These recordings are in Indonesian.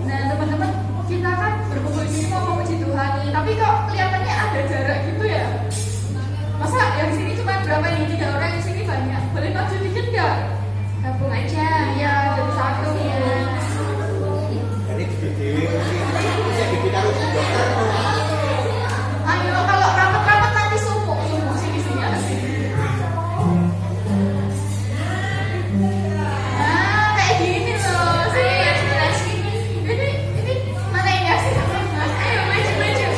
Nah teman-teman, kita kan berkumpul di sini mau memuji Tuhan nih, tapi kok kelihatannya ada jarak gitu ya? Masa yang sini cuma berapa nih? 3 orang, yang sini banyak. Boleh maju dikit nggak? Gabung aja, ya jadi satu ya. Ayo kalau rapat-rapat nanti sumuk sini ada sini. Nah kayak gini loh, sini ya sebelah sini. Ini mana ini ya sih? Ayo maju.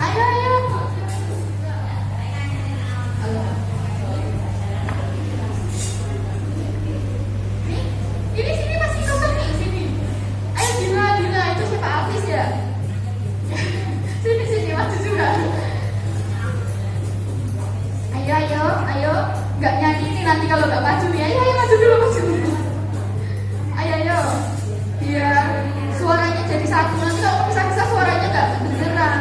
Ayo. Ini sini masih kosong nih sini. Ayo Dila itu siapa Alvis ya? Sini maju juga. Ayo. Nggak nyanyi nih nanti kalau nggak maju nih. Ayo maju dulu. Ayo. Biar suaranya jadi satu. Nanti kalau bisa suaranya nggak kedengeran.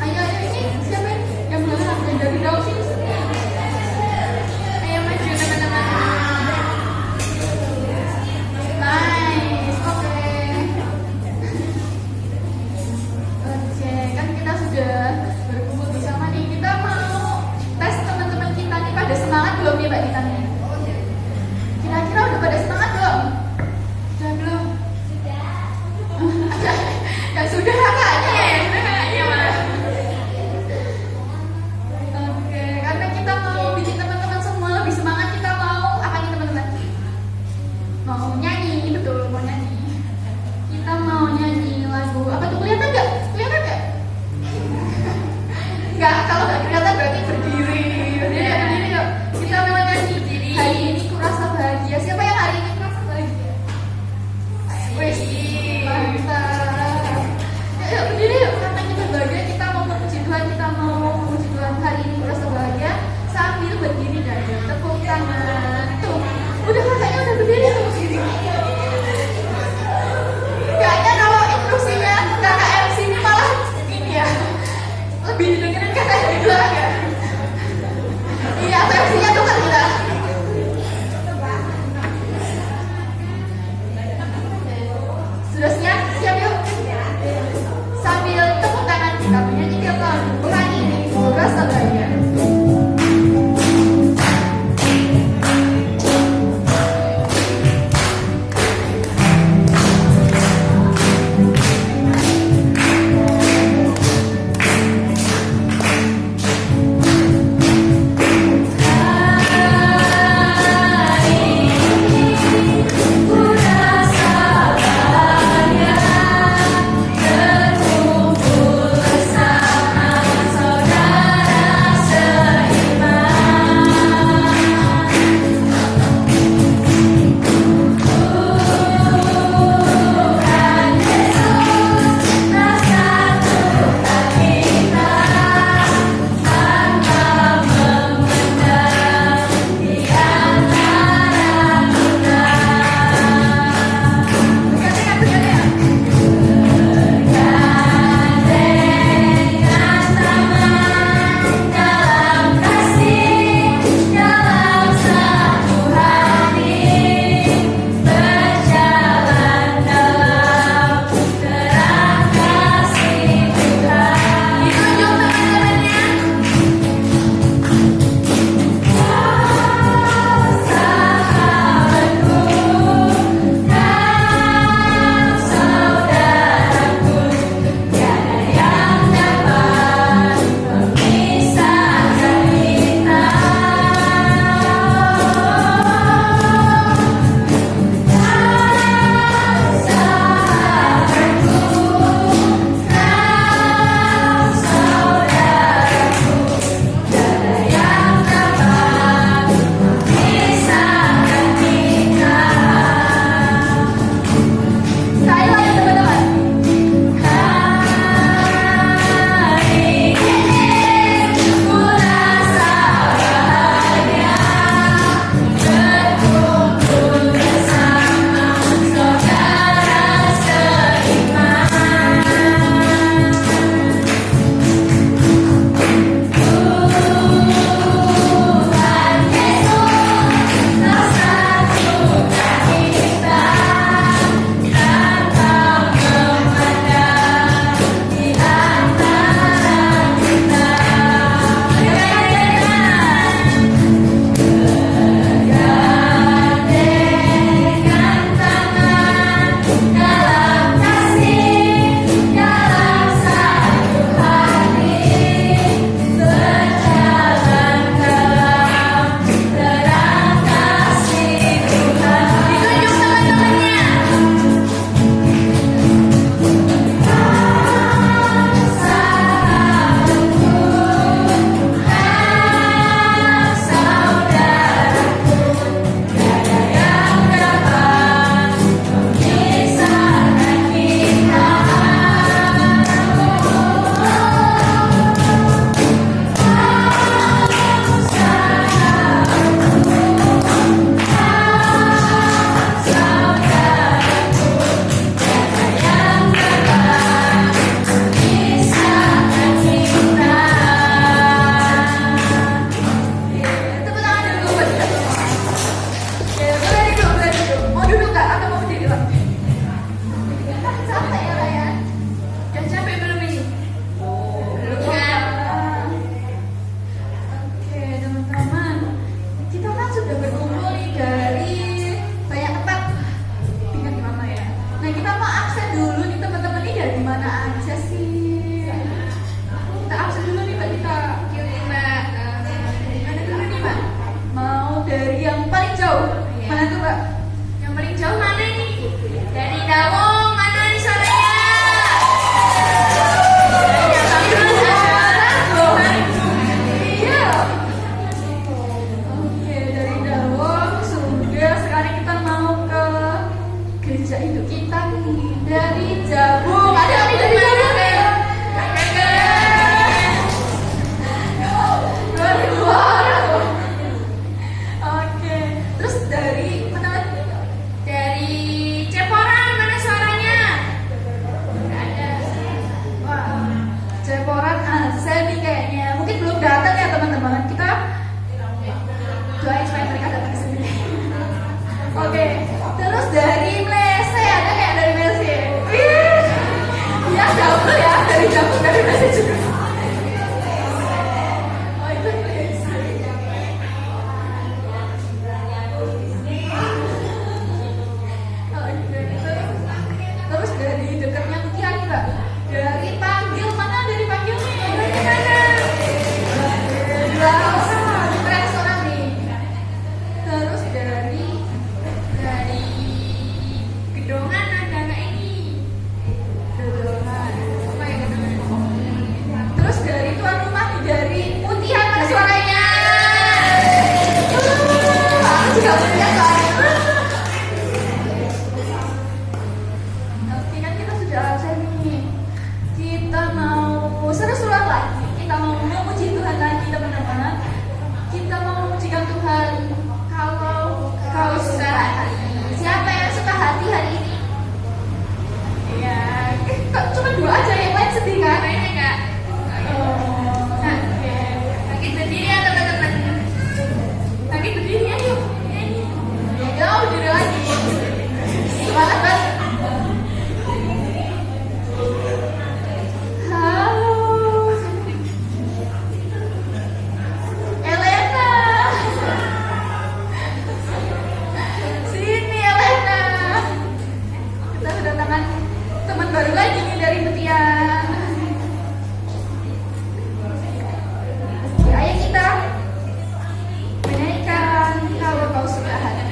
Ayo ini siapa ini? Yang belakang yang dari jauh sini. Ayo maju teman-teman. Nice, oke, kan kita sudah berkumpul bersama nih. Kita mau tes teman-teman kita nih, pada semangat belum nih Mbak Dita nih? Kira-kira udah pada semangat belum? Sudah belum? Ya sudah kakaknya malah. Oke, karena kita mau bikin teman-teman semua lebih semangat, kita mau apa nih teman-teman? Mau nyanyi, betul, mau nyanyi. Kita mau nyanyi lagu apa tuh, kelihatan nggak? Nggak, kalau nggak kelihatan berarti berdiri. Berdiri yuk. Kita mau nyanyi. udah berkumpul nih dari banyak tempat. Bingung gimana ya? Nah kita mau absen dulu nih teman-teman, ini dari mana aja sih? Kita absen dulu nih Mbak kita. Mbak, mana dulu nih Mbak? Mau dari yang paling jauh. Mana tuh Mbak? Yang paling jauh mana nih? Dari Dawung, mana nih suaranya? Iya. Oke, dari Dawung sudah. Sekarang kita mau ke gereja induk kita nih. Dari Jabung. Ada nih dari Jabung. Dari luar. Oke. Terus dari mana lagi? Dari Ceporan, mana suaranya? Nggak ada. Wah, Ceporan absen nih kayaknya. Mungkin belum datang ya teman-teman. Kita doain supaya mereka datang ke sini. Oke. Terus dari Mlese, ada kayak dari Mlese. Wih, ya double ya, dari Jabung dari Mlese juga. Oh itu Mlese. Oke. Terus dari dekatnya Mutia nih Mbak. Dari Panggil, mana dari Panggil nih? Dari mana? Dua orang, keren seorang nih. Terus dari Gedongan ada nggak ini? Gedongan. Apa ya Gedongan? Terus dari tuan rumah nih, dari Putihan, mana suaranya? Aku juga Putihan soalnya. Oke kan kita sudah absen nih. Kita mau seru-seruan lagi. Kita mau memuji Tuhan lagi teman-teman. Kita mau memujikan Tuhan. Kalau kau suka hati. Siapa yang suka hati hari ini? Iya. Kok cuma dua aja, yang lain sedih kan? Kayaknya enggak. Nah, oke. Bangkit berdiri ya teman-teman. Bangkit berdiri ayo. Jauh berdiri lagi. Semangat banget. Halo. Elena. Sini Elena. Kita kedatangan teman baru lagi nih dari Mutian. Ayo kita menyanyikan Kalau Kau Suka Hati.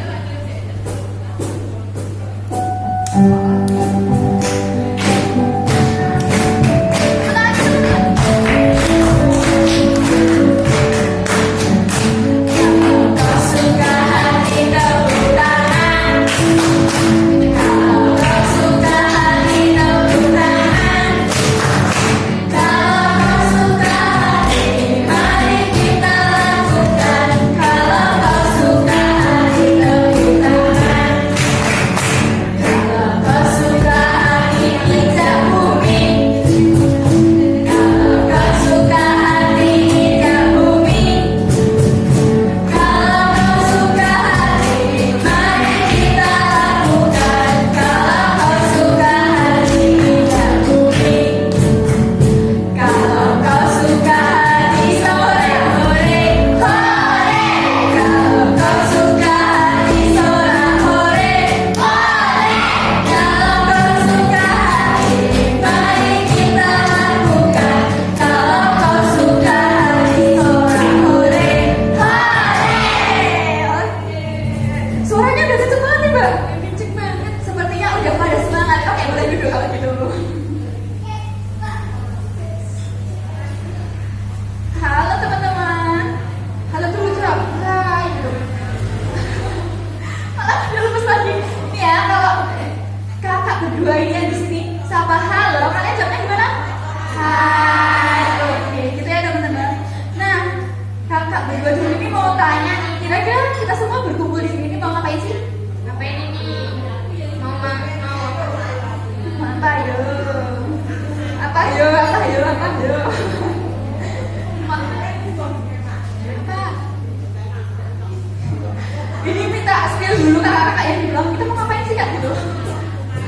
Ini minta spill dulu kakak-kakak yang bilang kita mau ngapain sih kak gitu.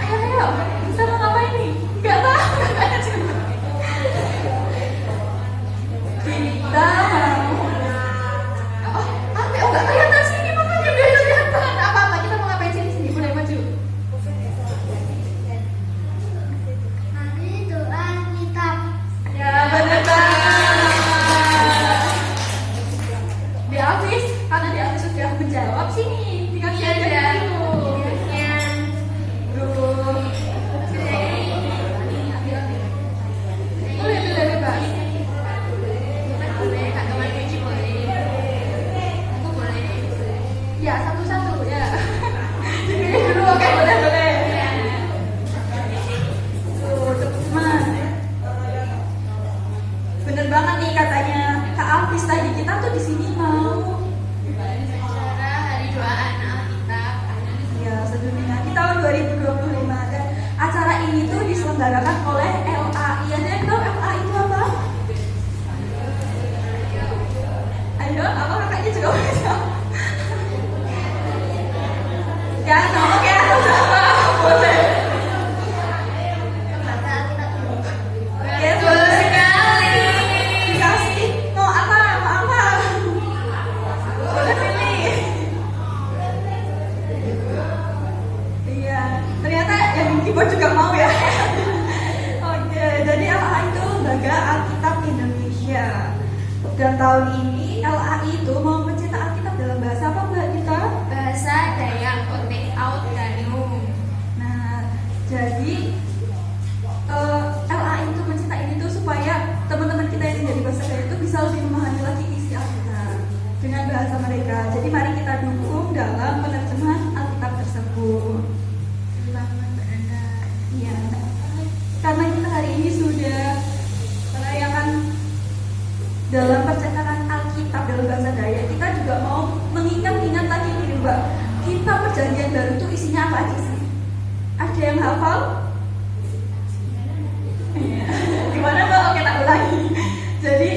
Ayo, kita mau ngapain nih? Gak tahu kakaknya juga. Kita mau. Oh, apa? Oh, gak kelihatan sini pak. sini dikasih Iya, aja iya. dulu. Iya. Duh. Boleh bebas. Boleh, Kak Teman Kunci boleh. Aku boleh. Ya, satu-satu ya. Dipilih dulu, oke, boleh. Tuh, teman. Bener banget nih katanya Kak Alvis tadi, kita tuh di sini mau Acara Hari Doa Anak Alkitab. ya sedunia kita tahun 2025 dan acara ini tuh diselenggarakan oleh LAI. Ada yang tahu LAI itu apa? Ayo, apa kakaknya juga bisa? Ya, oke, aku sama, boleh. Baca Alkitab dulu. Ya, boleh sekali. Dikasih, mau apa? Boleh pilih. Iya, ternyata yang keyboard juga mau ya. Oke, jadi LAI itu Lembaga Alkitab Indonesia. Dan tahun ini LAI itu mau mencetak Alkitab dalam bahasa apa Mbak Dita? Bahasa Dayak Otek Out Danum. Nah, jadi LAI itu mencetak ini tuh supaya teman-teman kita yang tinggal di bahasa Dayak itu bisa lebih memahami lagi isi Alkitab dengan bahasa mereka. Jadi mari kita dukung dalam penerjemahan Alkitab tersebut. Selamat berangkat. Iya, karena kita hari ini sudah merayakan dalam percetakan Alkitab dalam bahasa Dayak, kita juga mau mengingat-ingat lagi nih Mbak, kita perjanjian baru itu isinya apa aja sih? Ada yang hafal? Iya. Gimana Mbak? Oke, tak ulangi. Jadi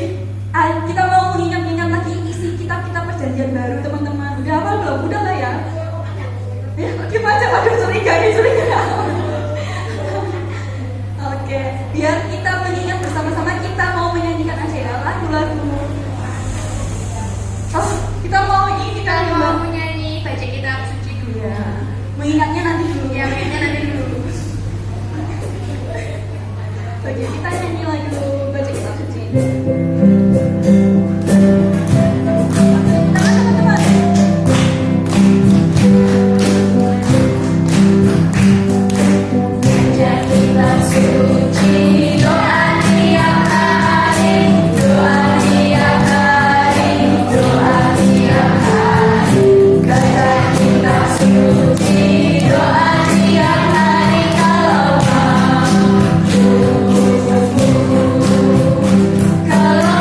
kita mau mengingat-ingat lagi isi kitab-kitab perjanjian baru teman-teman. Udah hafal belum? Udah lah ya. Ya, gimana? Waduh, curiga. Oke, biar kita mengingat bersama-sama, kita mau menyanyikan aja ya lagu-lagu. Oh, kita mau ini Kita kan mau Mbak? menyanyi baca kitab suci dulu. Iya. Mengingatnya nanti dulu. Ya, mainnya nanti dulu. Oke, kita nyanyi lagu baca kitab suci. Teman-teman. Baca kitab suci, doa tiap hari, doa tiap hari, doa tiap hari. Baca kitab suci, doa tiap hari kalau mampu. Kalau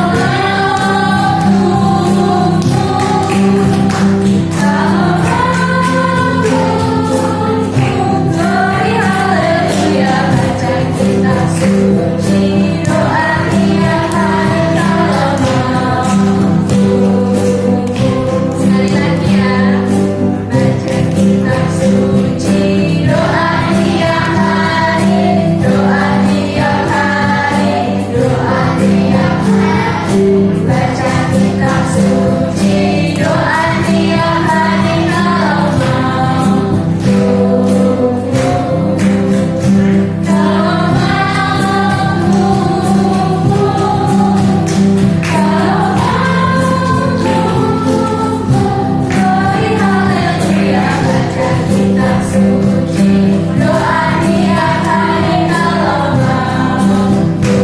glory haleluya, baca kitab suci, doa tiap hari kalau mampu. Sekali lagi ya, baca kitab suci, doa tiap hari, doa tiap hari, doa tiap hari. Baca kitab suci, doa tiap hari kalau mampu. Kalau mampu, glory haleluya, baca kitab suci, doa tiap hari kalau mampu.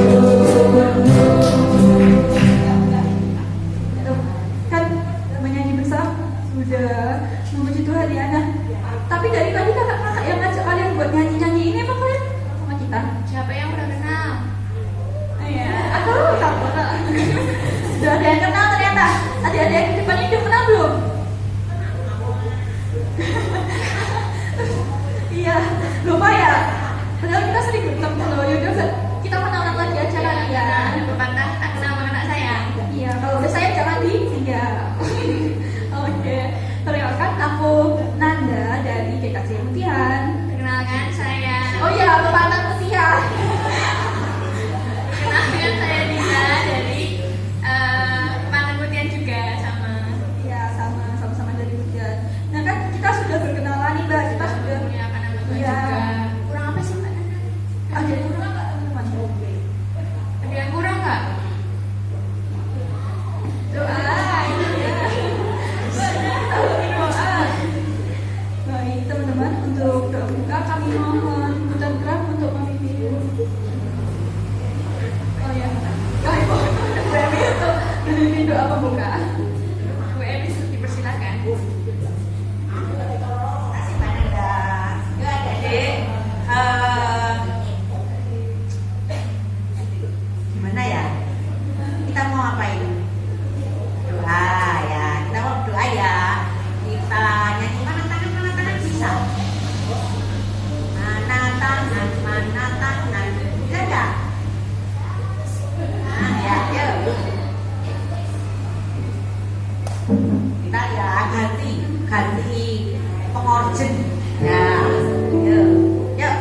Kan menyanyi bersama sudah memuji Tuhan ya. Nah, tapi dari tadi kakak-kakak yang ngajak kalian buat nyanyi-nyanyi ini emang kalian sama kita? Siapa yang udah kenal? Iya, aku tahu Kak. Sudah ada yang kenal ternyata. Adik-adik yang di depan ini udah kenal belum? Iya, lupa ya. Padahal kita sering ketemu loh. Yaudah, kita kenalan lagi aja kali ya. Pepatah tak kenal maka tak sayang. Iya, kalau udah sayang jangan ditinggal. Oke, perkenalkan aku Nanda dari GKJ Mutihan. Perkenalkan saya. Oh iya, pepatah Mutihan. Perkenalkan saya Dina dari Pantai Putihan juga sama. Iya, sama Jen. Ya, yuk, yuk.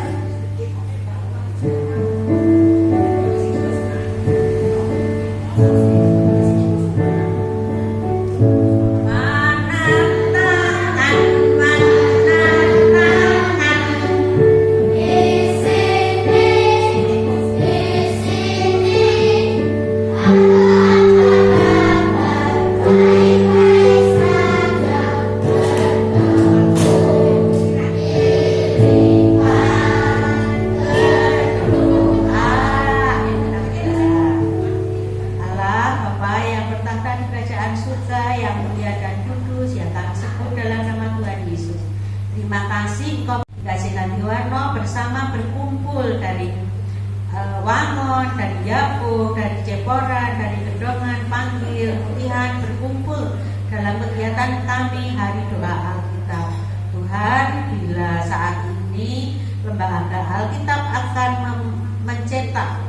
Allah Bapa yang bertahta di kerajaan surga, yang mulia dan kudus, yang kami sebut dalam nama Tuhan Yesus. Terima kasih Engkau kasih Nabi Warno bersama berkumpul dari Wangon, dari Yapo, dari Jeporan, dari Gedongan, Panggil, Mutihan, berkumpul dalam kegiatan kami hari doa Alkitab. Tuhan, bila saat ini lembaga Alkitab akan mencetak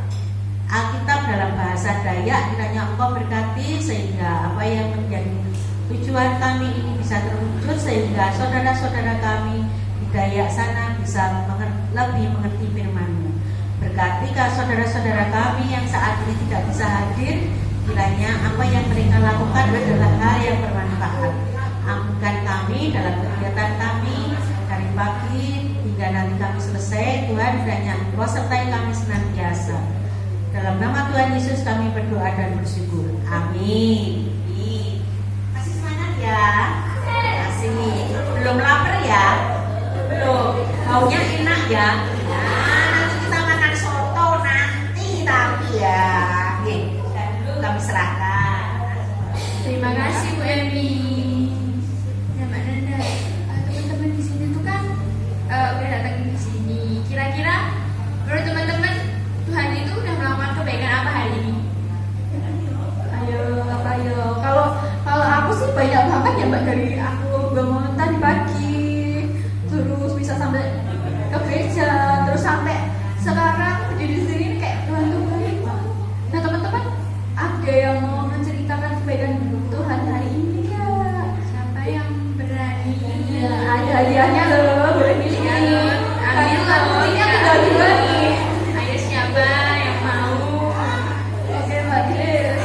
Alkitab dalam bahasa Dayak, kiranya Engkau berkati sehingga apa yang menjadi tujuan kami ini bisa terwujud, sehingga saudara-saudara kami di Dayak sana bisa lebih mengerti firman-Mu. Berkati saudara-saudara kami yang saat ini tidak bisa hadir, kiranya apa yang mereka lakukan adalah hal yang bermanfaat. Ampunkan kami dalam kegiatan kami dari pagi hingga nanti kami selesai. Tuhan, kiranya Engkau sertai kami senantiasa. Dalam nama Tuhan Yesus kami berdoa dan bersyukur. Amin. Masih semangat ya? Masih. Belum lapar ya? Belum. Baunya enak ya? Nah, nanti kita makan soto nanti tapi ya. Oke, dan dulu kami serahkan. Terima kasih Bu Emi. Ya Mbak Nanda, teman-teman di sini tuh kan udah datang di sini. Kira-kira menurut teman-teman Tuhan itu udah melakukan kebaikan apa hari ini? Ayo, apa ayo? Kalau aku sih banyak banget ya Mbak, dari aku bangun tadi pagi, terus bisa sampai ke gereja, terus sampai sekarang berdiri di sini kayak Tuhan tuh baik banget. Nah teman-teman, ada yang mau menceritakan kebaikan Tuhan hari ini ya? Siapa yang berani? Ya, ada hadiahnya loh, boleh pilih. Ambil loh, ini aku udah dua nih. Ayo siapa yang mau? Oke Mbak Grace.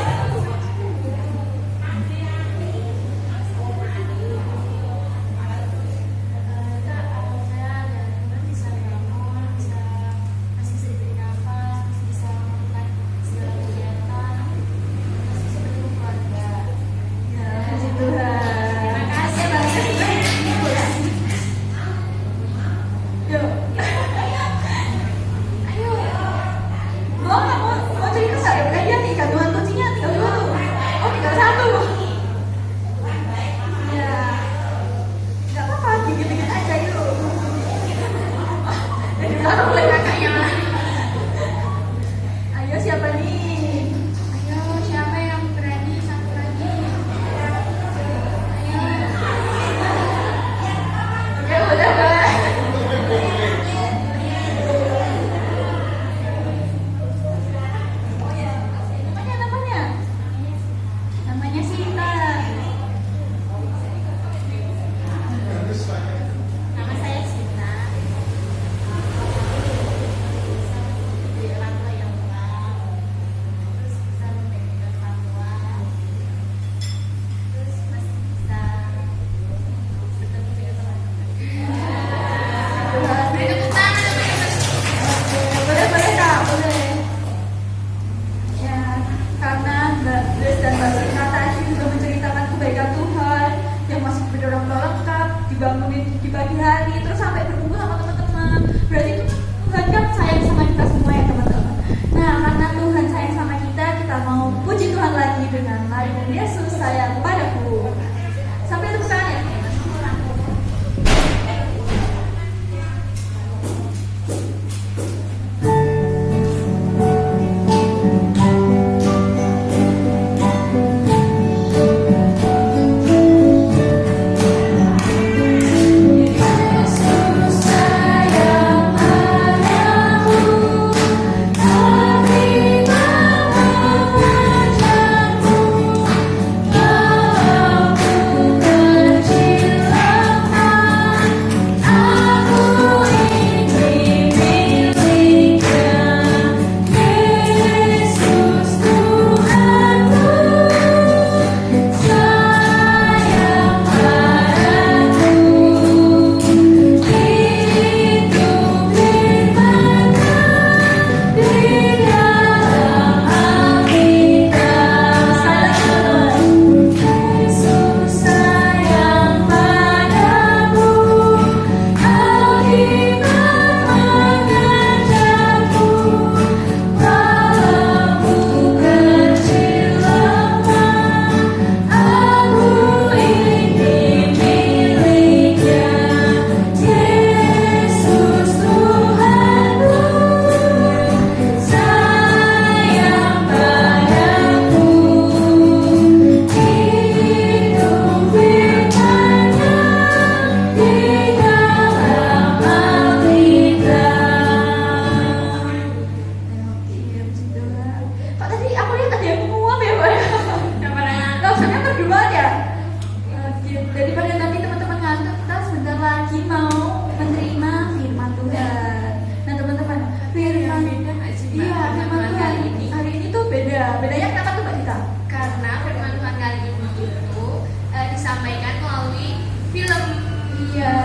Ayo siapa nih? Ayo siapa yang berani satu lagi? Ayo. Oke udah Mbak. Namanya Sita. Nama saya Sita. Orang tua yang kuat, terus bisa memberikan bantuan, terus masih bisa bertemu dengan teman-teman. Beri tepuk tangan teman-teman. Boleh Kak, boleh. Ya, karena Mbak Grace dan Mbak Sita tadi juga menceritakan kebaikan Tuhan yang masih berdorong lengkap, dibangunin di pagi hari, terus sampai berkumpul sama teman-teman. Berarti itu Tuhan kan sayang sama kita semua ya teman-teman. Nah, karena Tuhan sayang sama kita, kita mau puji Tuhan lagi dengan mari Yesus sayang padaku. Sampai tepuk tangan ya. Yesus sayang padamu,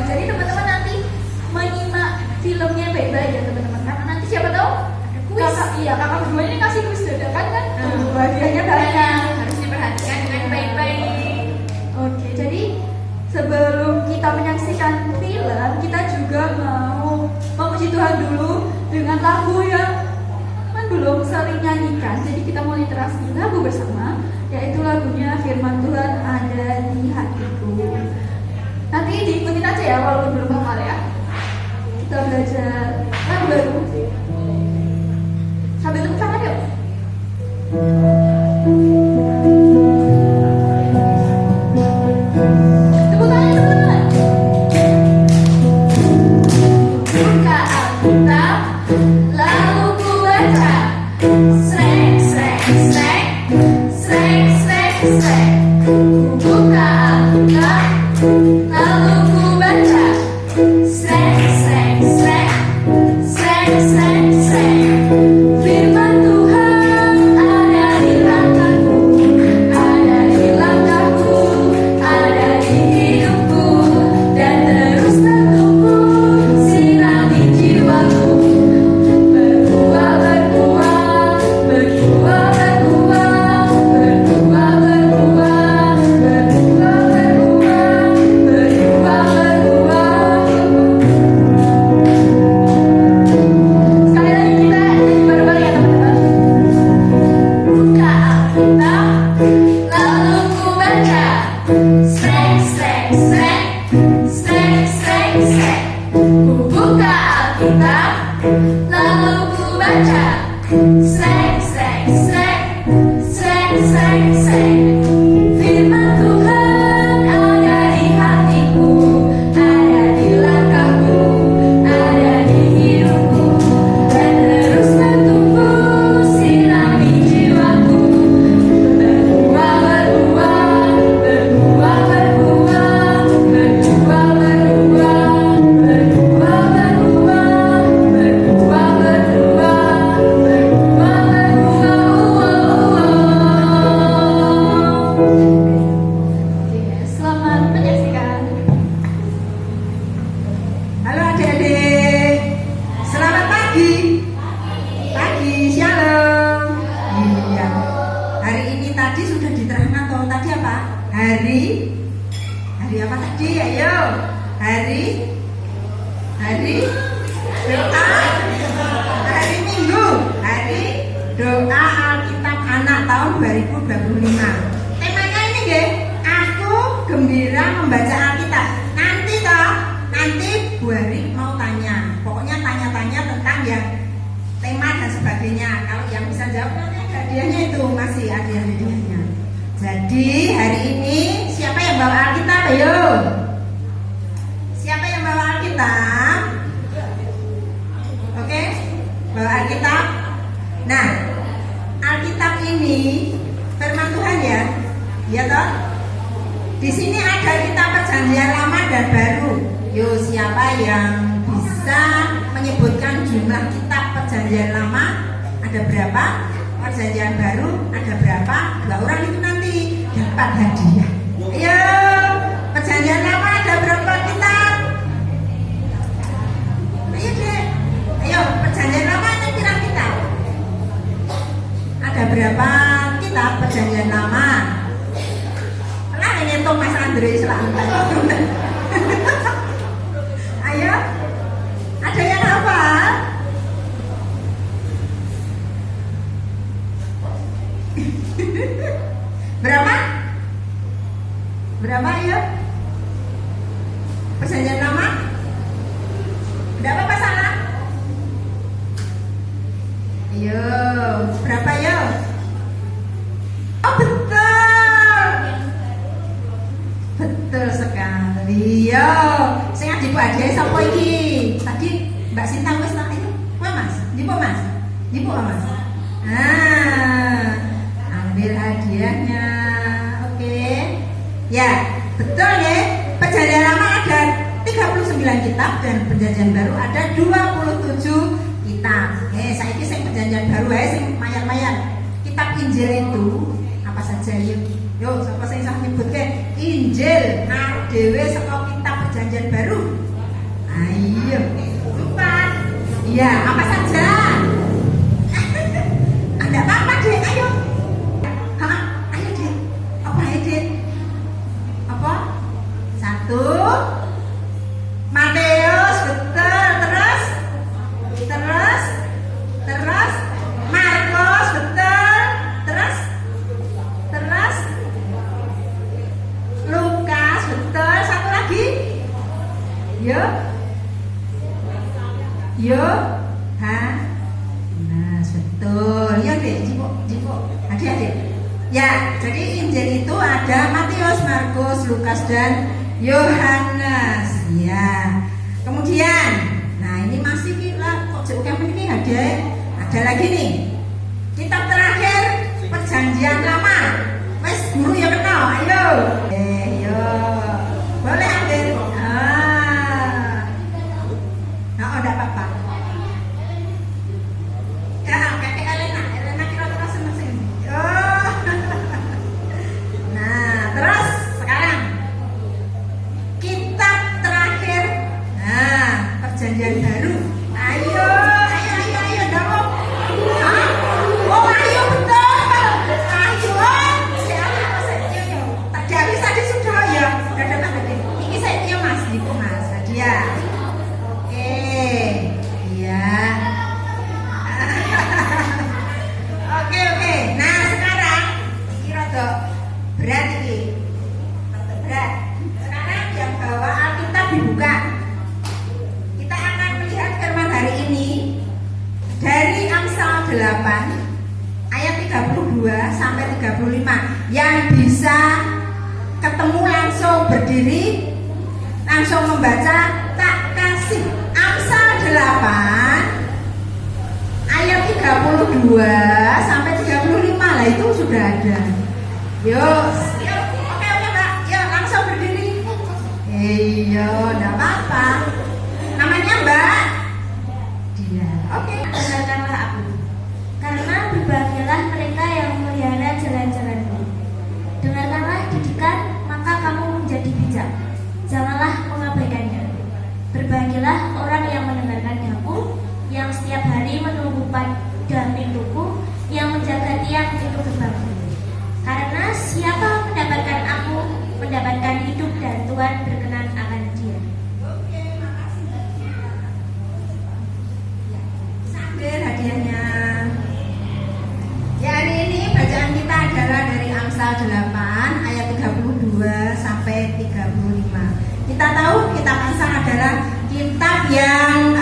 jadi teman-teman nanti menyimak filmnya baik-baik ya teman-teman, karena nanti siapa tahu ada kuis. Kakak berdua ini kasih kuis dadakan kan, hadiahnya banyak. Harus diperhatikan dengan baik-baik. Oke, jadi sebelum kita menyaksikan film, kita juga mau memuji Tuhan dulu dengan lagu yang belum sering nyanyikan. Jadi kita mau literasi lagu bersama, yaitu lagunya Firman Tuhan Ada di Hatiku. Nanti diikutin aja ya, walaupun belum hafal ya. Kita belajar lagu baru. Sambil tepuk tangan yuk. Tepuk tangan teman-teman. Buka Alkitab, lalu ku baca. Srek, srek, srek, srek, srek, srek. Buka Alkitab, lalu ku baca. Srek, srek, srek, srek, srek, srek. Firman Tuhan ada di langkahku, ada di langkahku, ada di hidupku, dan terus tertumbuh sirami jiwaku. Berbuah, berbuah, berbuah, berbuah, berbuah, berbuah, berbuah, berbuah, berbuah, berbuah. Sekali lagi kita nyanyi bareng-bareng ya teman-teman. Buka Alkitab, lalu ku baca. Srek, srek, srek, srek, srek, srek. Ku buka Alkitab, lalu ku baca. Srek, srek, srek, srek, srek, srek. Firman Tuhan ada di hatiku, ada di langkahku, ada di hidupku, dan terus bertumbuh sirami jiwaku. Berbuah, berbuah, berbuah, berbuah, berbuah, berbuah, berbuah, berbuah, berbuah, berbuah, berbuah. Oke, selamat menyaksikan. Halo adik-adik, selamat pagi. Pagi, shalom. Iya. Hari ini tadi sudah diterangkan toh, tadi apa? Hari apa tadi? Ayo. Hari doa. Hari Minggu. Hari doa Alkitab Anak tahun 2025. Temanya ini nggih, aku gembira membaca Alkitab. Nanti Bu Hari mau tanya. Pokoknya tanya-tanya tentang yang tema dan sebagainya. Kalau yang bisa jawab nanti ada hadiahnya itu, masih ada hadiahnya. Jadi hari ini siapa yang bawa Alkitab? Ayo. Siapa yang bawa Alkitab? Oke, bawa Alkitab. Nah, Alkitab ini firman Tuhan ya, ya toh. Di sini ada kitab Perjanjian Lama dan Baru. Yo, siapa yang bisa menyebutkan jumlah kitab Perjanjian Lama ada berapa? Perjanjian Baru ada berapa? 2 orang itu nanti dapat hadiah. Ayo, Perjanjian Lama ada berapa kitab? Ayo deh. Ayo, Perjanjian Lama itu kira kitab. Ada berapa kitab Perjanjian Lama? Lah ini tuh Mas Andre Selatan. Ayo, ada yang hafal? Berapa? Berapa ya? Perjanjian Lama? Berapa pasangan? Ayo, berapa ya? Oh betul, betul sekali. Yo, saya ngaji Bu Adia sapa iki? Tadi Mbak Sinta wis tak itu. Kowe Mas, njipo Mas. Njipo Mas. Nah, ambil hadiahnya. Oke. Ya, betul ya. Perjanjian Lama ada 39 kitab dan Perjanjian Baru ada 27 kitab. Saiki sing Perjanjian Baru ae sing mayar-mayar. Kitab Injil itu apa saja yuk? Yo, sapa sing iso nyebutke Injil, nah dhewe saka kitab perjanjian baru? Ayo, 4. Iya, apa saja? Ada apa, Dek? Ayo. Hah? Ayo, Dek. Apa ya, Dek? Apa? 1. Matius, betul. Terus Markus, betul. Terus Lukas, betul. Satu lagi. Yohanes, betul. Ya, Dek, Jipuk. Adik-adik. Ya, jadi Injil itu ada Matius, Markus, Lukas dan Yohanes. Ya. Kemudian, nah ini masih kita kok jauh ini ada lagi nih. Kitab terakhir Perjanjian Lama. Wes guru ya kenal, ayo. Yo. Boleh ambil. Enggak apa-apa. Ya, kakek Elena kira-kira seneng. Oh. Nah, terus sekarang kitab terakhir. Nah, Perjanjian Baru. Ayo, dong. Hah? Oh, ayo betul. Ayo. Ayo. Tadi habis tadi sudah ya. Udah dapat tadi. Ini saya Mas, Ibu Mas. Hadiah. Iya. Oke. Nah, sekarang ini rada berat ini. Berat. Sekarang yang bawa Alkitab dibuka. Kita akan melihat firman hari ini dari Amsal 8 ayat 32 sampai 35. Yang bisa ketemu langsung berdiri, langsung membaca, tak kasih. Amsal 8 ayat 32 sampai 35 lah, itu sudah ada. Yuk, oke Mbak, yuk langsung berdiri. Iya, enggak apa-apa. Namanya Mbak Dia. Oke, Dengarkanlah aku, karena berbahagialah mereka yang memelihara jalan-jalanmu. Dengarkanlah didikan, maka kamu menjadi bijak. Janganlah mengabaikannya. Berbahagialah orang yang mendengarkan aku, yang setiap hari menunggu pada pintuku, yang menjaga tiang pintu gerbangku. Karena siapa mendapatkan aku, mendapatkan hidup, dan Tuhan berkenan akan dia. Oke, makasih Mbak Dia. Sambil hadiahnya. Ya, hari ini bacaan kita adalah dari Amsal 8 ayat 32 sampai 35. Kita tahu kitab Amsal adalah kitab yang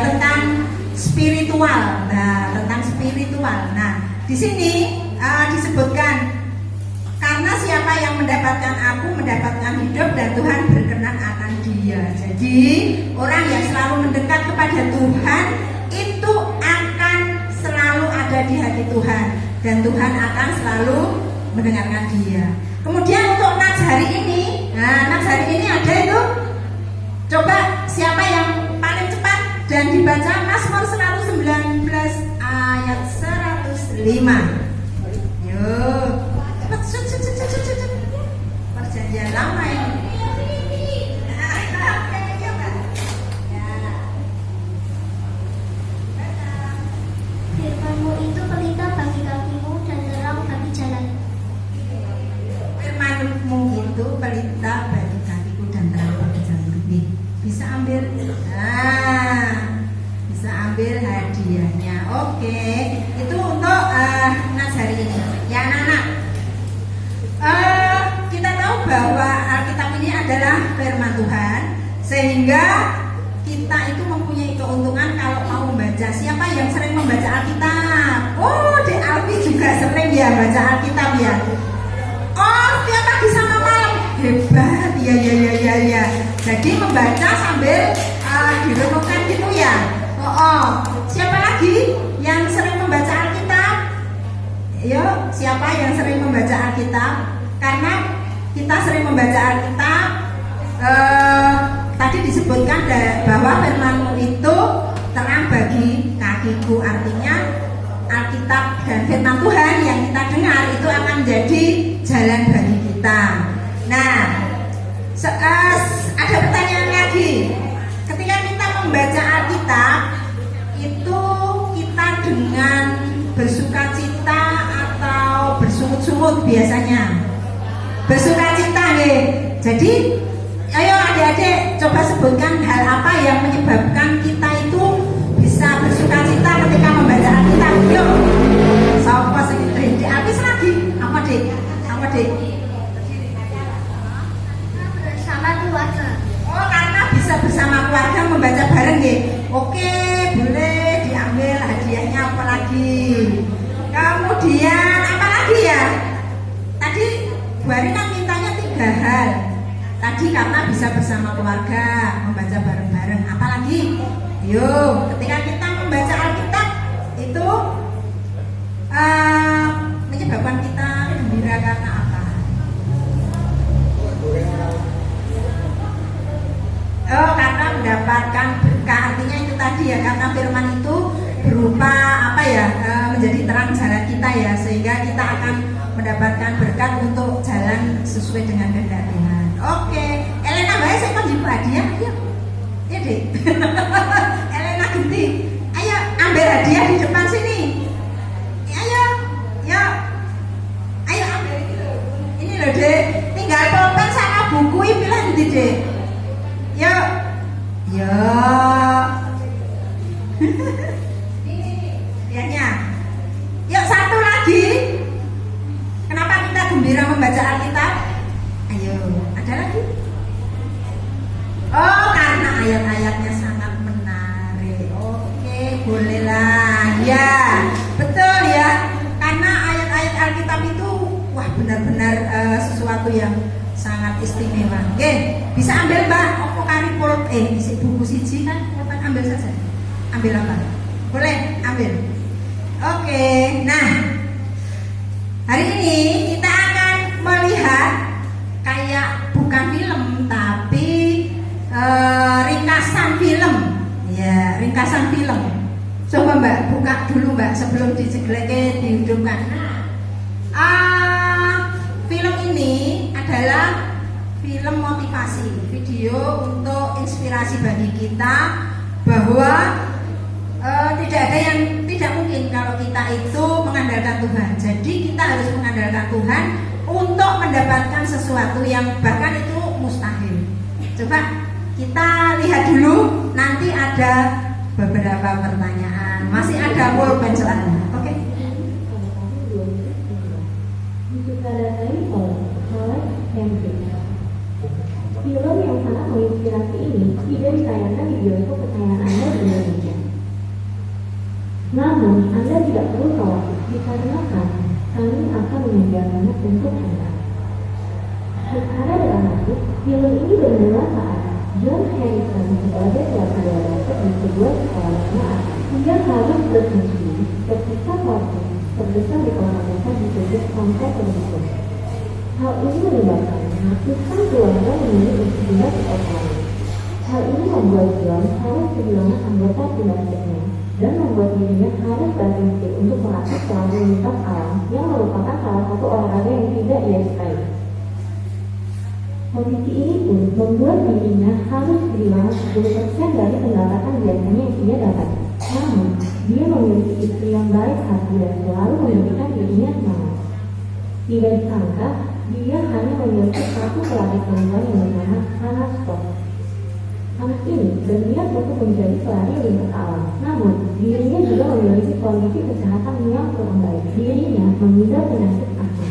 tentang spiritual. Tentang spiritual. Nah, di sini disebutkan karena siapa yang mendapatkan aku mendapatkan hidup dan Tuhan berkenan akan dia. Jadi orang yang selalu mendekat kepada Tuhan itu akan selalu ada di hati Tuhan dan Tuhan akan selalu mendengarkan dia. Kemudian untuk nats hari ini, nats hari ini ada itu. Coba siapa yang paling cepat dan dibaca Mazmur 119 ayat 105. Yuk, cepet. Perjanjian Lama ini. Firman-Mu itu pelita bagi kakimu dan terang bagi jalan. Firman-Mu itu pelita bagi kakiku dan terang bagi jalan. Bisa ambil. Bisa ambil hadiahnya. Oke, itu untuk nats hari ini. Ya anak-anak, kita tahu bahwa Alkitab ini adalah firman Tuhan, sehingga kita itu mempunyai keuntungan kalau mau membaca. Siapa yang sering membaca Alkitab? Oh, Dek Alfi juga sering ya baca Alkitab ya. Oh, tiap pagi sama malam. Hebat, ya. Jadi membaca sambil direnungkan gitu ya. Siapa lagi yang sering membaca Alkitab? Yuk, siapa yang sering membaca Alkitab? Karena kita sering membaca Alkitab, tadi disebutkan bahwa firman-Mu itu terang bagi kakiku. Artinya Alkitab dan firman Tuhan yang kita dengar itu akan menjadi jalan bagi kita. Nah, Ada pertanyaan lagi. Ketika kita membaca Alkitab, itu kita dengan bersukacita atau bersungut-sungut biasanya? Bersukacita nih. Jadi, ayo adik-adik coba sebutkan hal apa yang menyebabkan kita itu bisa bersukacita ketika membaca Alkitab. Yuk, siapa sing di habis lagi? Apa dek? Apa dek? Bersama keluarga. Oh, karena bisa bersama keluarga membaca bareng ya. Oke, boleh diambil hadiahnya apa lagi? Kemudian apa lagi ya? Tadi Bu Arina mintanya 3 hal. Tadi karena bisa bersama keluarga membaca bareng-bareng. Apa lagi? Yuk, ketika kita membaca Alkitab itu menyebabkan kita gembira karena apa? Oh, karena mendapatkan berkah. Artinya itu tadi ya, karena firman itu berupa apa ya, menjadi terang jalan kita ya, sehingga kita akan mendapatkan berkat untuk jalan sesuai dengan kehendak Tuhan. Oke, Elena baik saya kan juga hadiah, ayo, ya dek. Elena Genti, ayo ambil hadiah di depan sini. Ayo, yuk, ayo ambil ini loh dek. Tinggal pulpen sama buku ini pilih nanti dek. Yuk, yuk. Lihatnya. Yuk satu lagi. Kenapa kita gembira membaca Alkitab? Ayo, ada lagi? Oh, karena ayat-ayatnya sangat menarik. Oke, bolehlah. Ya, betul ya. Karena ayat-ayat Alkitab itu wah benar-benar sesuatu yang sangat istimewa. Oke, bisa ambil Mbak. Opo karipul isi buku siji kan, ambil saja. Ambil apa? Boleh, ambil. Oke, nah hari ini kita akan melihat kayak bukan film tapi ringkasan film. Ya, ringkasan film. Coba Mbak buka dulu Mbak sebelum dijegleke dihidupkan. Film ini adalah film motivasi, video untuk inspirasi bagi kita bahwa tidak ada yang tidak mungkin kalau kita itu mengandalkan Tuhan. Jadi kita harus mengandalkan Tuhan untuk mendapatkan sesuatu yang bahkan itu mustahil. Coba kita lihat dulu, nanti ada beberapa pertanyaan. Masih ada pulpen soalnya. Oke. Film yang sangat menginspirasi ini tidak ditayangkan di bioskop kesayangan Anda di Indonesia. Namun, Anda tidak perlu khawatir dikarenakan kami akan menyediakannya untuk Anda. Secara dramatis, film ini bermula saat John Harrison sebagai pelaku dewasa di sebuah sekolah jemaat hingga harus berfungsi ketika waktu terdesak di kota besar di sudut sampai terbesar. Hal ini menyebabkan ratusan keluarga memilih untuk pindah ke kota lain. Hal ini membuat John harus kehilangan anggota keluarganya dan membuat dirinya harus berhenti untuk melatih lalu lintas alam yang merupakan salah satu olahraga yang tidak ia sukai. Kondisi ini pun membuat dirinya harus kehilangan 10% dari pendapatan biasanya yang ia dapat. Namun, dia memiliki istri yang baik hati dan selalu memberikan dirinya semangat. Tidak disangka, dia hanya memiliki satu pelatih perempuan yang bernama Hannah Scott. Anak ini berniat untuk menjadi pelari lintas alam. Namun, dirinya juga memiliki kondisi kesehatan yang kurang baik. Dirinya mengidap penyakit asma.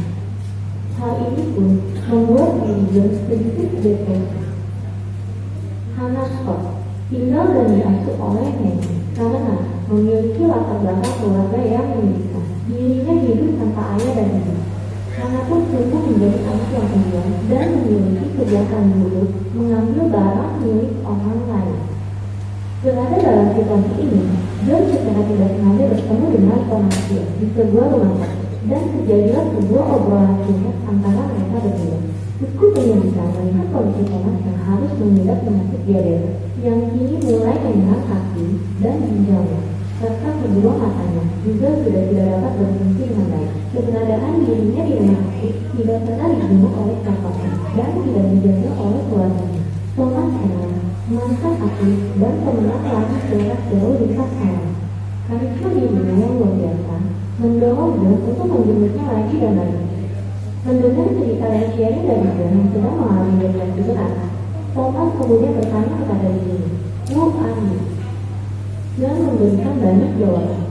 Hal ini pun membuat dirinya sedikit depresi. Hannah Scott tinggal dan diasuh oleh Nancy karena memiliki latar belakang keluarga yang menyedihkan. Dirinya hidup tanpa ayah dan ibu. Hannah pun tumbuh menjadi anak yang pendiam dan memiliki kebiasaan buruk mengambil barang milik orang lain. Berada dalam situasi ini, John secara tidak sengaja bertemu dengan Tomasio di sebuah rumah sakit dan terjadilah sebuah obrolan singkat antara mereka berdua. Cukup menyedihkan melihat kondisi Thomas yang harus mengidap penyakit diabetes yang kini mulai menyerang kaki dan ginjalnya. serta kedua matanya juga sudah tidak dapat berfungsi dengan baik. Keberadaan dirinya di rumah sakit tidak pernah dijenguk oleh siapapun dan tidak dijaga oleh keluarganya. Thomas adalah mantan atlet dan pemenang pelatih jarak jauh lintas alam. Karisma dirinya yang luar biasa mendorong John untuk menjemputnya lagi dan lagi. Mendengar cerita rahasianya dari John yang sedang mengalami depresi berat, Thomas kemudian bertanya kepada dirinya, "Who are you?" John memberikan banyak jawaban,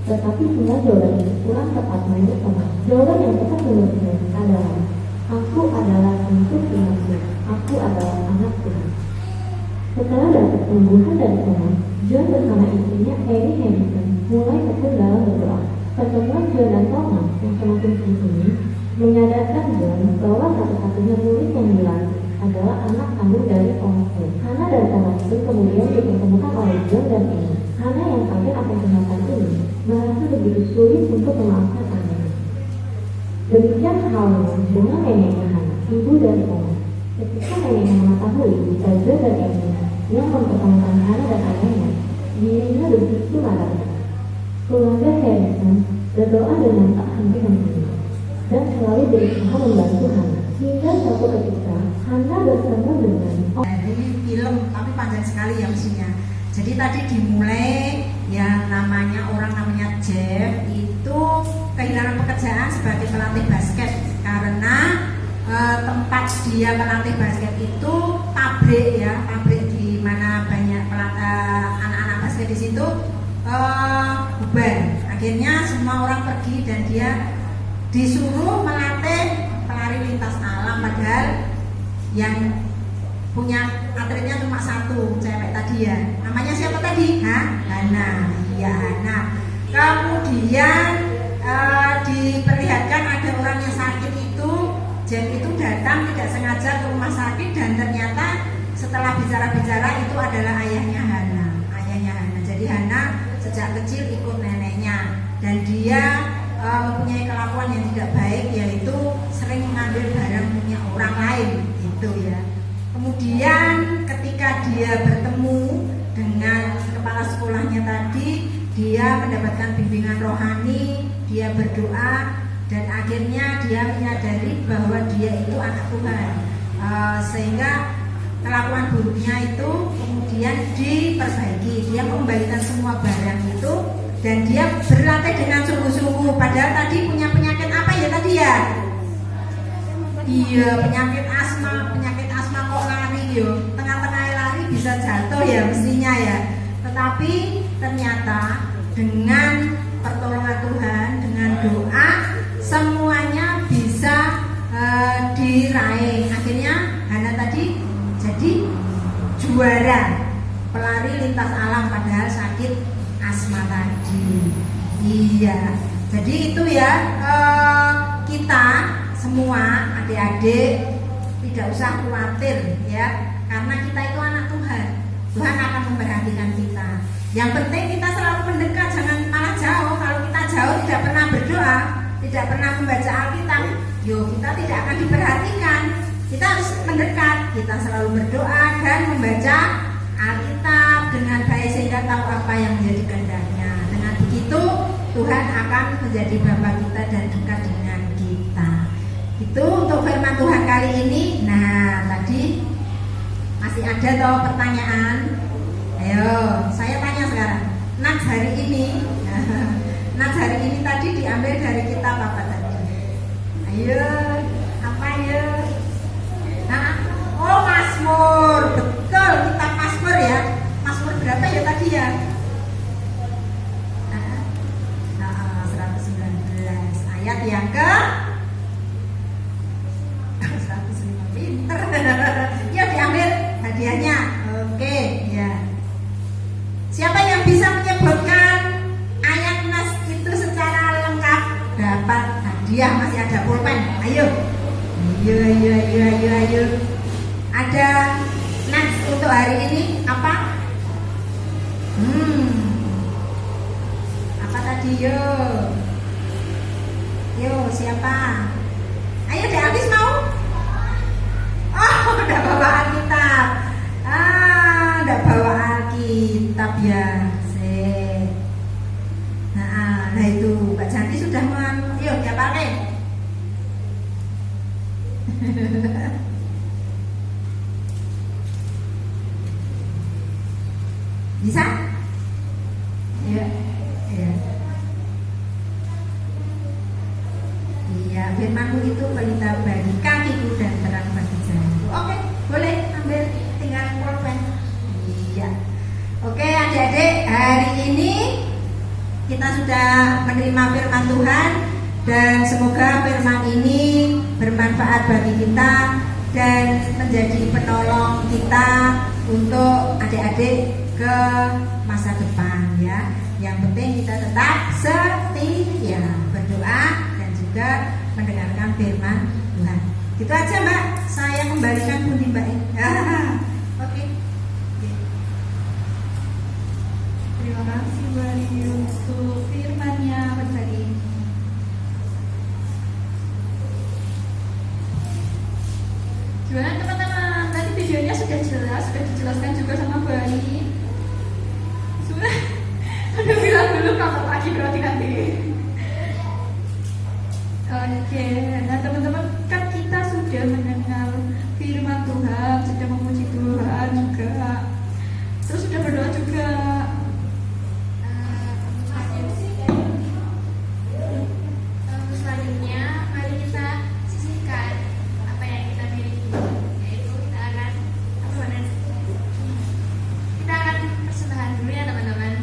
tetapi semua jawaban itu kurang tepat menurut Thomas. Jawaban yang tepat menurut John adalah, "Aku adalah untuk Tuhanku, aku adalah anak Tuhan." Setelah dapat penyembuhan dari Thomas, John bersama istrinya Annie Hamilton mulai tekun dalam berdoa. Pertemuan John dan Thomas yang semakin sering ini menyadarkan John bahwa satu-satunya murid yang dilatih adalah anak kandung dari Thomas. Hannah dan Thomas pun kemudian dipertemukan oleh John dan Annie. Hannah yang kaget akan kenyataan ini merasa begitu sulit untuk memaafkan anaknya. Demikian halnya dengan neneknya Hannah, ibu dari Thomas. Ketika neneknya mengetahui jika John dan Annie yang mempertemukan Hannah dan ayahnya, dirinya begitu marah. Keluarga Harrison berdoa dengan tak henti-hentinya dan selalu berusaha membantu Hannah. Hingga suatu ketika Hannah bertemu dengan Ini film tapi panjang sekali ya mestinya. Jadi tadi dimulai yang orang namanya Jeff itu kehilangan pekerjaan sebagai pelatih basket karena tempat dia pelatih basket itu pabrik di mana banyak anak-anak basket di situ bubar. Akhirnya semua orang pergi dan dia disuruh melatih pelari lintas alam, padahal yang punya atletnya cuma satu, cewek tadi ya. Namanya siapa tadi? Hannah. Ya, Hannah. Kemudian diperlihatkan ada orang yang sakit itu. Jen itu datang tidak sengaja ke rumah sakit dan ternyata setelah bicara-bicara itu adalah ayahnya Hannah. Jadi Hannah sejak kecil ikut neneknya dan dia mempunyai kelakuan yang tidak baik, yaitu sering mengambil barang punya orang lain gitu ya. Kemudian ketika dia bertemu dengan kepala sekolahnya tadi, dia mendapatkan bimbingan rohani, dia berdoa dan akhirnya dia menyadari bahwa dia itu anak Tuhan, sehingga kelakuan buruknya itu kemudian diperbaiki. Dia mengembalikan semua barang itu dan dia berlatih dengan sungguh-sungguh. Padahal tadi punya penyakit apa ya tadi ya? Iya, penyakit asma kok lari yo. Tengah-tengah lari bisa jatuh ya mestinya ya. Tetapi ternyata dengan pertolongan Tuhan, dengan doa semuanya bisa diraih. Akhirnya Hannah tadi jadi juara pelari lintas alam padahal sakit asma tadi. Iya, jadi itu ya, kita semua adik-adik tidak usah khawatir ya, karena kita itu anak Tuhan. Tuhan akan memperhatikan kita. Yang penting kita selalu mendekat, jangan malah jauh. Kalau kita jauh tidak pernah berdoa, tidak pernah membaca Alkitab, kita tidak akan diperhatikan. Kita harus mendekat, kita selalu berdoa dan membaca Alkitab dengan baik sehingga tahu apa yang menjadi kehendaknya. Dengan begitu Tuhan akan menjadi Bapa kita dan dekat dengan kita. Itu untuk firman Tuhan kali ini. Nah, tadi masih ada toh pertanyaan. Ayo, saya tanya sekarang. Nats hari ini, Nats hari ini tadi diambil dari kitab apa tadi? Ayo, apa ya? Oh, Mazmur, betul, kitab Mazmur ya. Mazmur berapa ya tadi ya? 119 ayat yang ke 105. Pinter. Ya, diambil hadiahnya. Oke, ya. Siapa yang bisa menyebutkan ayat nas itu secara lengkap dapat hadiah, masih ada pulpen. Ayo. Ayo. Ada nas untuk hari ini apa? Apa tadi yo? Siapa? Ayo deh, habis mau? Oh, udah bawa Alkitab. Udah bawa Alkitab ya. Bisa? Ya. Ya. Iya, firman-Mu itu pelita bagi kakiku dan terang bagi jalanku. Oke, boleh ambil tinggal pulpen. Iya. Oke, adik-adik, hari ini kita sudah menerima firman Tuhan dan semoga firman ini bermanfaat bagi kita dan menjadi penolong kita untuk adik-adik ke masa depan ya. Yang penting kita tetap setia berdoa dan juga mendengarkan firman Tuhan. Gitu aja Mbak, saya kembalikan Budi Mbak. Oke. Terima kasih Bari untuk firman-Nya pada hari ini. Gimana teman-teman? Tadi videonya sudah jelas, sudah dijelaskan juga sama Bari. Sudah, udah bilang dulu kapan lagi berarti nanti. Oke, nah teman-teman kan kita sudah mendengar firman Tuhan, sudah memuji Tuhan juga, terus sudah berdoa juga. Selanjutnya, mari kita sisihkan apa yang kita miliki, yaitu kita akan persembahan dulu ya teman-teman.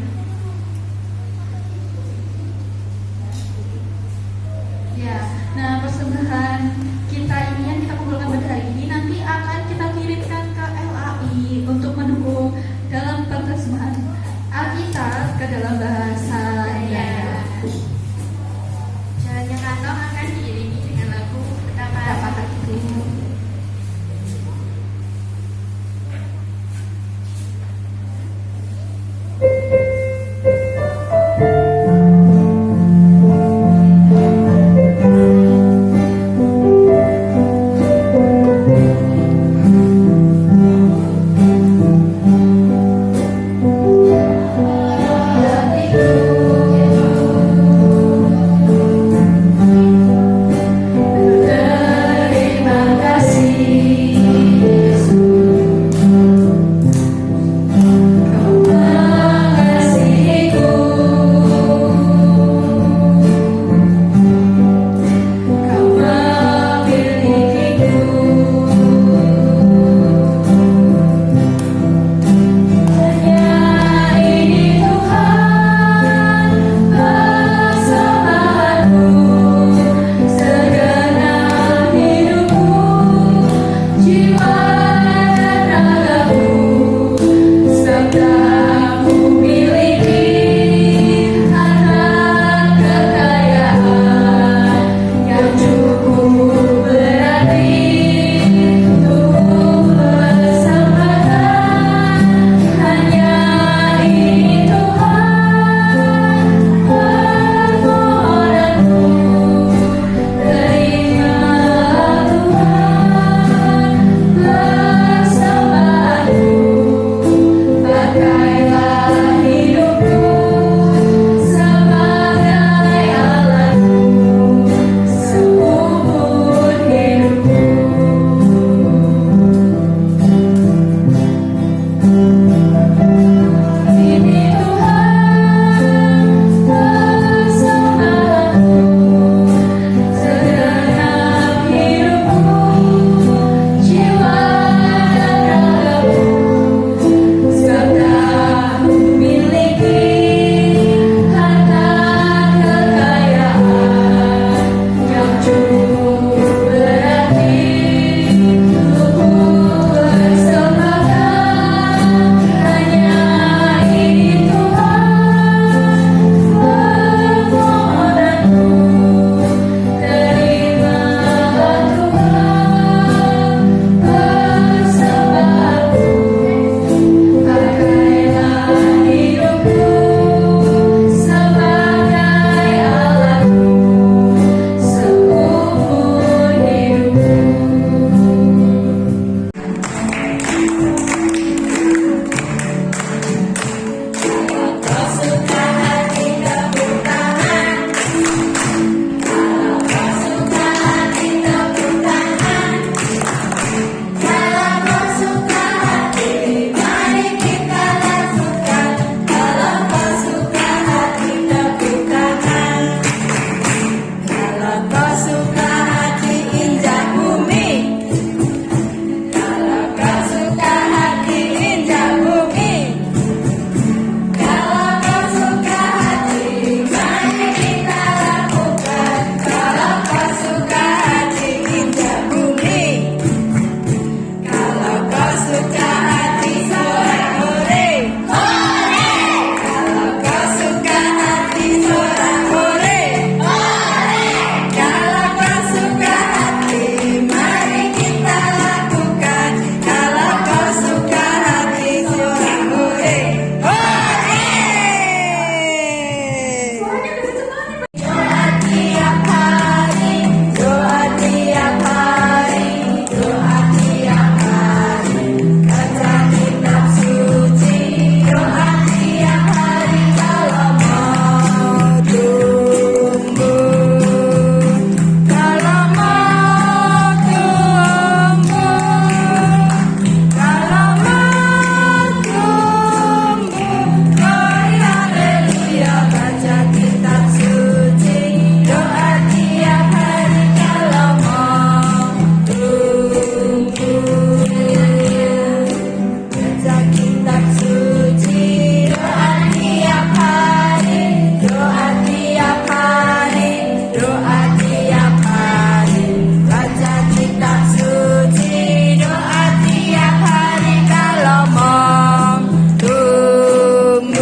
kitab suci, doa tiap hari, doa tiap hari, doa tiap hari. Baca kitab suci, doa tiap hari. Kalau mau tumbuh,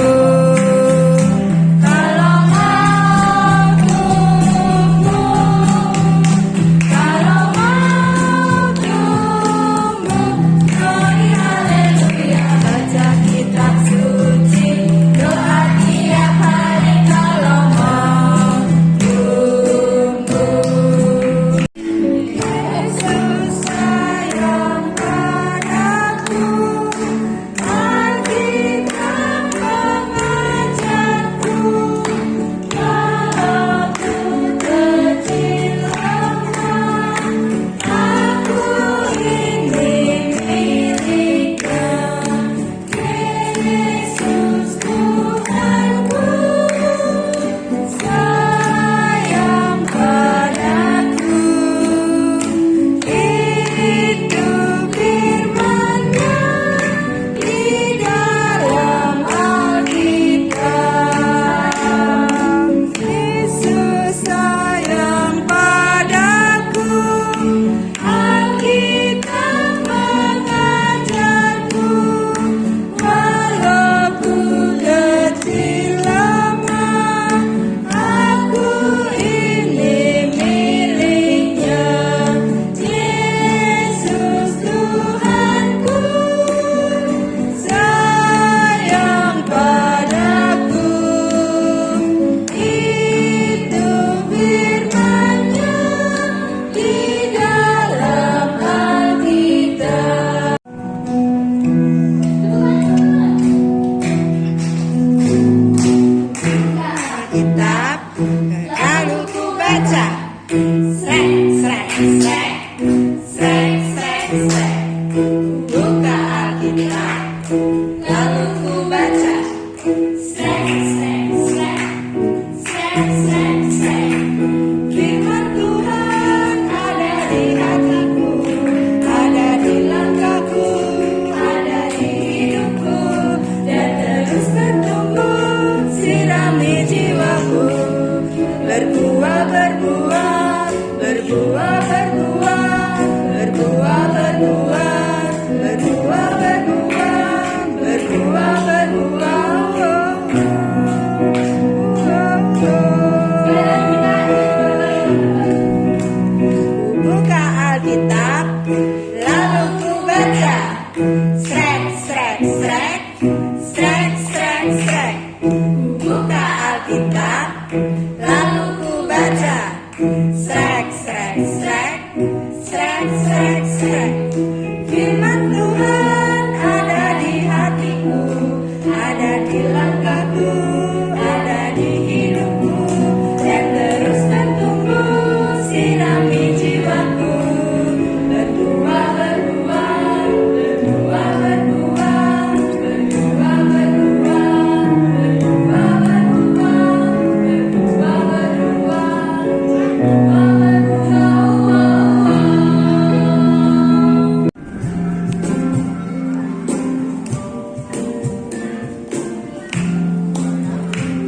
kalau mau tumbuh, kalau mau tumbuh, glory haleluya. Baca kitab suci, doa tiap hari. Kalau mau tumbuh. Yesus sayang padaku, Alkitab mengajarku. Kalau ku kecil lemah, aku ingin miliknya. Yesus Tuhanku, sayang padaku. Itu firman-Nya di dalam Alkitab. Yesus sayang padaku, Alkitab mengajarku. Walau ku kecil lemah, aku ini miliknya. Yesus Tuhanku, sayang padaku. Itu firman-Nya di dalam Alkitab. Alkitab, lalu ku baca. Srek, srek, srek, srek, srek, srek. Buka Alkitab, lalu ku baca. Srek, srek, srek, srek, srek, srek. Firman Tuhan ada di hatiku, ada di langkahku, ada di hidupku, dan terus bertumbuh, sirami jiwaku. Berbuah, berbuah, berbuah, berbuah, berbuah, berbuah, berbuah, berbuah, berbuah, berbuah. Buka Alkitab, lalu ku baca. Srek, srek, srek, srek, srek, srek. Buka Alkitab, lalu ku baca. Srek, srek, srek, srek, srek, srek. Firman Tuhan ada di hatiku, ada di langkahku, ada di hidupku, dan terus bertumbuh, sirami jiwaku. Berbuah, berbuah, berbuah, berbuah, berbuah, berbuah, berbuah, berbuah,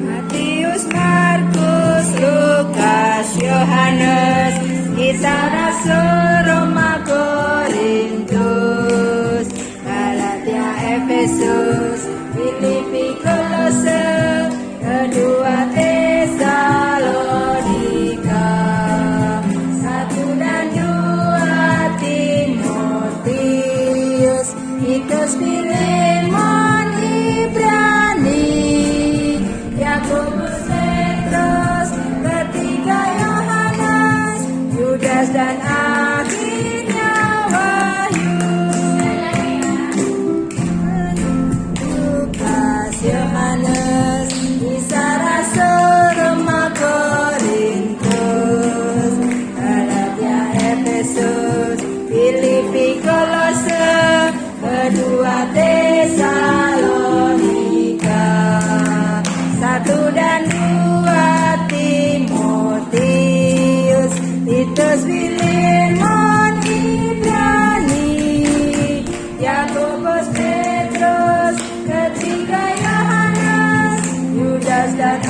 Matius, Markus, Lukas, Yohanes, Kisah Rasul, Roma, Korintus, Galatia, Efesus, Filipi, Kolose, kedua Tesalonika, 1 dan 2 Timotius, Titus, Filemon, Ibrani, Yakobus, Petrus, ketiga Yohanes, Yudas, dan akhirnya Wahyu. Lukas, Yohanes, Kisah Rasul, Tiga Yohanes, Yudas dan